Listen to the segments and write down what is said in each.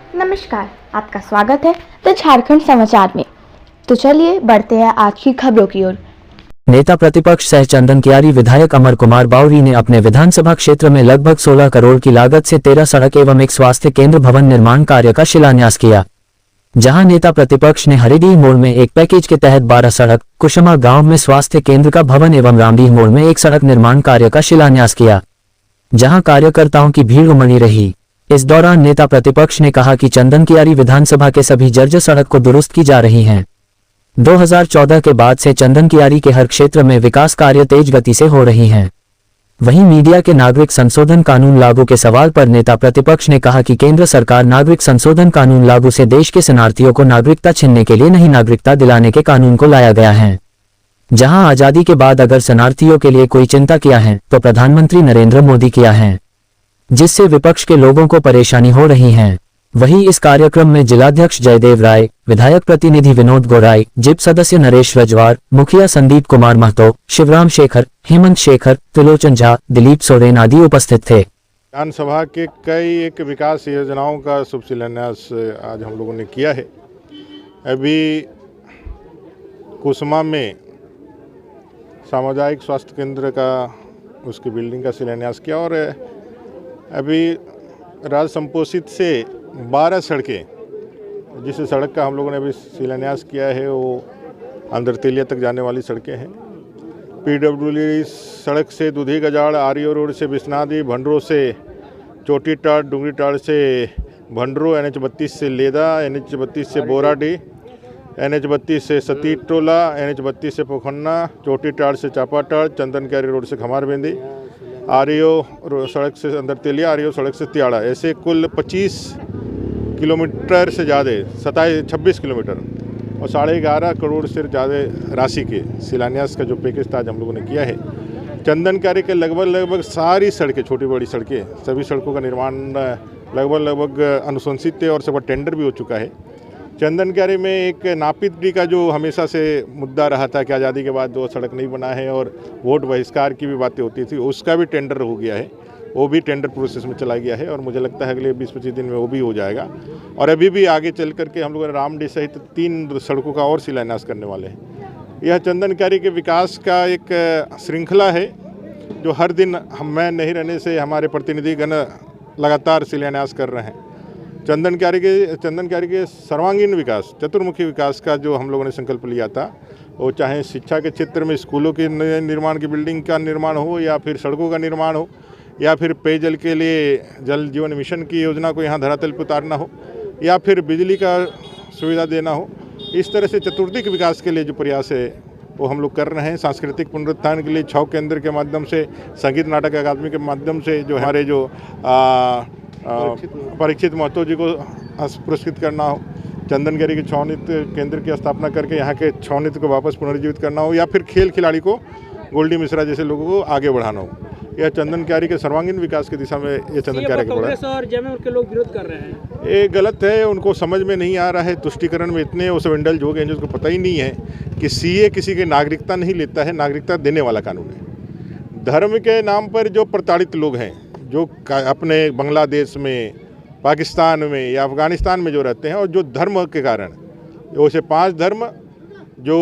नमस्कार, आपका स्वागत है द झारखंड समाचार में। तो चलिए बढ़ते हैं आज की खबरों की ओर। नेता प्रतिपक्ष सह चंदन कियारी विधायक अमर कुमार बावरी ने अपने विधानसभा क्षेत्र में लगभग 16 करोड़ की लागत से 13 सड़क एवं एक स्वास्थ्य केंद्र भवन निर्माण कार्य का शिलान्यास किया। जहां नेता प्रतिपक्ष ने हरिडीह मोड़ में एक पैकेज के तहत 12 सड़क, कुशमा गांव में स्वास्थ्य केंद्र का भवन एवं रामडीह मोड़ में एक सड़क निर्माण कार्य का शिलान्यास किया, जहां कार्यकर्ताओं की भीड़ उमड़ी रही। इस दौरान नेता प्रतिपक्ष ने कहा कि चंदन कियारी विधानसभा के सभी जर्जर सड़क को दुरुस्त की जा रही हैं। 2014 के बाद से चंदन कियारी के हर क्षेत्र में विकास कार्य तेज गति से हो रही हैं। वहीं मीडिया के नागरिक संशोधन कानून लागू के सवाल पर नेता प्रतिपक्ष ने कहा कि केंद्र सरकार नागरिक संशोधन कानून लागू से देश के शरणार्थियों को नागरिकता छीनने के लिए नहीं, नागरिकता दिलाने के कानून को लाया गया है। जहां आजादी के बाद अगर शरणार्थियों के लिए कोई चिंता किया है तो प्रधानमंत्री नरेंद्र मोदी किया है, जिससे विपक्ष के लोगों को परेशानी हो रही है। वहीं इस कार्यक्रम में जिलाध्यक्ष जयदेव राय, विधायक प्रतिनिधि विनोद गोराई, जिप सदस्य नरेश रजवार, मुखिया संदीप कुमार महतो, शिवराम शेखर, हेमंत शेखर, त्रिलोचन झा, दिलीप सोरेन आदि उपस्थित थे। विधानसभा के कई एक विकास योजनाओं का शुभ शिलान्यास आज हम लोगों ने किया है। अभी कुसमा में सामुदायिक स्वास्थ्य केंद्र का उसकी बिल्डिंग का शिलान्यास किया और अभी राज्य संपोषित से 12 सड़कें, जिस सड़क का हम लोगों ने अभी शिलान्यास किया है वो अंदरतेलिया तक जाने वाली सड़कें हैं। पीडब्ल्यूडी सड़क से दूधी गजाड़, आरियो रोड से बिस्नादी, भंडरों से चोटी टाड़, डूंगरी टाड़ से भंडरों, NH 32 से लेदा, NH 32 से बोराडी, NH 32 से सतीट टोला, NH 32 से पोखन्ना, चोटी टाड़ से चापाटाड़, चंदन कियारी रोड से खमारबेंदी, आरियो सड़क से अंदरतेलिया, आरियो सड़क से तियाड़ा, ऐसे कुल 25 किलोमीटर से ज़्यादा, 26 किलोमीटर और 11.5 करोड़ से ज़्यादा राशि के शिलान्यास का जो पैकेज था आज हम लोगों ने किया है। चंदन कियारी के लगभग सारी सड़कें, छोटी बड़ी सड़कें, सभी सड़कों का निर्माण लगभग अनुशंसित है और सब टेंडर भी हो चुका है। चंदन कियारी में एक नापीदी का जो हमेशा से मुद्दा रहा था कि आज़ादी के बाद वो सड़क नहीं बना है और वोट बहिष्कार की भी बातें होती थी, उसका भी टेंडर हो गया है, वो भी टेंडर प्रोसेस में चला गया है और मुझे लगता है अगले 20-25 दिन में वो भी हो जाएगा। और अभी भी आगे चल करके हम लोग रामडीह सहित 3 सड़कों का और शिलान्यास करने वाले हैं। यह चंदन कियारी के विकास का एक श्रृंखला है जो हर दिन मैं नहीं रहने से हमारे प्रतिनिधिगण लगातार शिलान्यास कर रहे हैं। चंदन कियारी के सर्वांगीण विकास, चतुर्मुखी विकास का जो हम लोगों ने संकल्प लिया था, वो चाहे शिक्षा के क्षेत्र में स्कूलों के निर्माण की बिल्डिंग का निर्माण हो या फिर सड़कों का निर्माण हो या फिर पेयजल के लिए जल जीवन मिशन की योजना को यहाँ धरातल पर उतारना हो या फिर बिजली का सुविधा देना हो, इस तरह से चतुर्दिक विकास के लिए जो प्रयास है वो हम लोग कर रहे हैं। सांस्कृतिक पुनरुत्थान के लिए 6 केंद्र के माध्यम से, संगीत नाटक अकादमी के माध्यम से जो हमारे जो परीक्षित महतो जी को पुरस्कृत करना हो, चंदन कियारी के छौ नृत्य केंद्र की स्थापना करके यहाँ के छौ नृत्य को वापस पुनर्जीवित करना हो या फिर खेल खिलाड़ी को गोल्डी मिश्रा जैसे लोगों को आगे बढ़ाना हो, यह चंदन कियारी के सर्वांगीण विकास की दिशा में ये चंदन कियारी का कांग्रेस और जेएमएम के लोग विरोध कर रहे हैं। ये गलत है, उनको समझ में नहीं आ रहा है। तुष्टीकरण में इतने वो सब इंडल्ज हो गए हैं जिसको पता ही नहीं है कि CA किसी की नागरिकता नहीं लेता है, नागरिकता देने वाला कानून है। धर्म के नाम पर जो प्रताड़ित लोग हैं, जो अपने बांग्लादेश में, पाकिस्तान में या अफगानिस्तान में जो रहते हैं और जो धर्म के कारण, वैसे 5 धर्म जो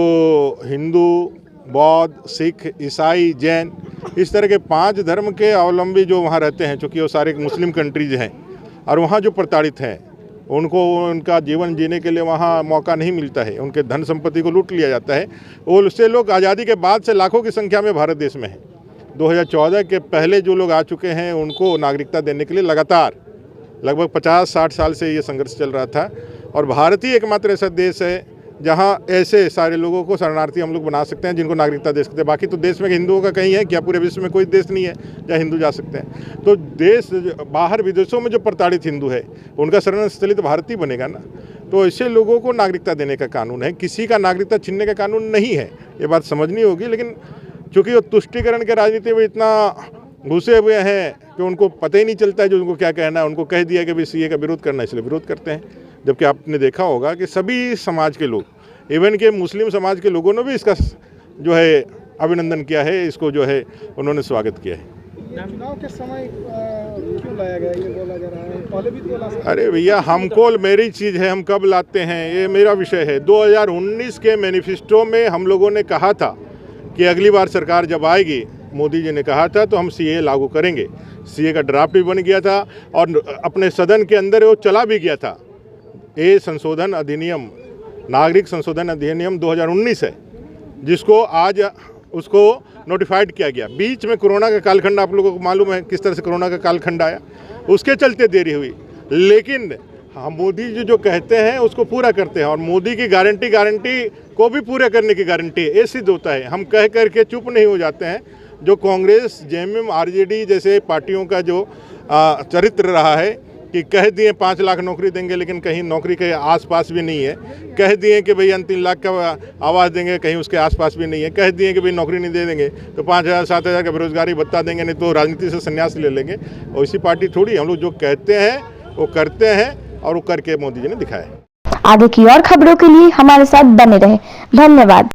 हिंदू, बौद्ध, सिख, ईसाई, जैन, इस तरह के 5 धर्म के अवलंबी जो वहाँ रहते हैं, चूँकि वो सारे मुस्लिम कंट्रीज हैं और वहाँ जो प्रताड़ित हैं उनको उनका जीवन जीने के लिए वहाँ मौका नहीं मिलता है, उनके धन संपत्ति को लूट लिया जाता है। और उससे लोग आज़ादी के बाद से लाखों की संख्या में भारत देश में हैं। 2014 के पहले जो लोग आ चुके हैं उनको नागरिकता देने के लिए लगातार लगभग 50-60 साल से ये संघर्ष चल रहा था और भारत ही एकमात्र ऐसा देश है जहाँ ऐसे सारे लोगों को शरणार्थी हम लोग बना सकते हैं जिनको नागरिकता दे सकते हैं। बाकी तो देश में हिंदुओं का कहीं है क्या? पूरे विश्व में कोई देश नहीं है जहाँ हिंदू जा सकते हैं। तो देश बाहर विदेशों में जो प्रताड़ित हिंदू है उनका शरण स्थली तो भारत ही बनेगा ना। तो ऐसे लोगों को नागरिकता देने का कानून है, किसी का नागरिकता छीनने का कानून नहीं है। ये बात समझनी होगी। लेकिन चूँकि वो तुष्टीकरण के राजनीति में इतना घुसे हुए हैं कि उनको पता ही नहीं चलता है जो उनको क्या कहना है। उनको कह दिया कि भाई CA का विरोध करना है, इसलिए विरोध करते हैं। जबकि आपने देखा होगा कि सभी समाज के लोग, इवन के मुस्लिम समाज के लोगों ने भी इसका जो है अभिनंदन किया है, इसको जो है उन्होंने स्वागत किया है। चुनाव के समय क्यों लाया गया ये बोला जा रहा है, पहले भी तो ला सकते। अरे भैया, हमको मेरी चीज़ है, हम कब लाते हैं, ये मेरा विषय है। 2019 के मैनिफेस्टो में हम लोगों ने कहा था कि अगली बार सरकार जब आएगी, मोदी जी ने कहा था तो हम सीए लागू करेंगे। सीए का ड्राफ्ट भी बन गया था और अपने सदन के अंदर वो चला भी गया था। ये संशोधन अधिनियम, नागरिक संशोधन अधिनियम 2019 है, जिसको आज उसको नोटिफाइड किया गया। बीच में कोरोना का कालखंड, आप लोगों को मालूम है किस तरह से कोरोना का कालखंड आया, उसके चलते देरी हुई। लेकिन हम मोदी जी जो कहते हैं उसको पूरा करते हैं, और मोदी की गारंटी को भी पूरा करने की गारंटी है, ये सिद्ध होता है। हम कह करके चुप नहीं हो जाते हैं। जो कांग्रेस, जेएमएम, आरजेडी जैसे पार्टियों का जो चरित्र रहा है कि कह दिए 5 लाख नौकरी देंगे, लेकिन कहीं नौकरी के आसपास भी नहीं है। कह दिए कि भाई 3 लाख का आवास देंगे, कहीं उसके आसपास भी नहीं है। कह दिए कि भाई नौकरी नहीं दे देंगे तो 5,000 7,000 का बेरोजगारी भत्ता देंगे, नहीं तो राजनीति से संन्यास ले लेंगे। वैसी पार्टी थोड़ी। हम लोग जो कहते हैं वो करते हैं, और वो करके मोदी जी ने दिखाया है। आगे की और खबरों के लिए हमारे साथ बने रहें। धन्यवाद।